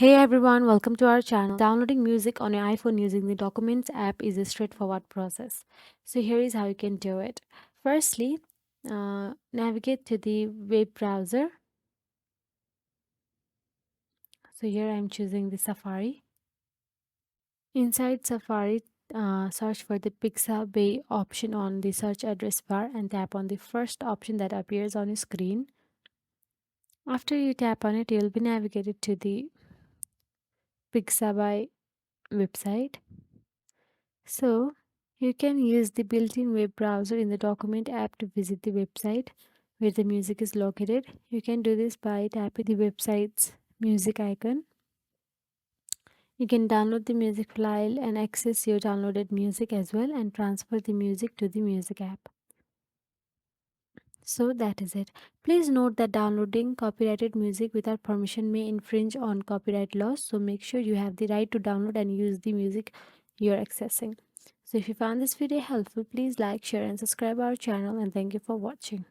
Hey everyone, welcome to our channel. Downloading music on your iPhone using the Documents app is a straightforward process. So here is how you can do it. Firstly, navigate to the web browser. So here I'm choosing the Safari. Inside Safari, search for the Pixabay option on the search address bar and tap on the first option that appears on your screen. After you tap on it, you'll be navigated to the Pixabay website. So, you can use the built-in web browser in the document app to visit the website where the music is located. You can do this by tapping the website's music icon. You can download the music file and access your downloaded music as well and transfer the music to the music app. So that is it. Please note that downloading copyrighted music without permission may infringe on copyright laws. So make sure you have the right to download and use the music you're accessing. So if you found this video helpful, please like, share and subscribe our channel and thank you for watching.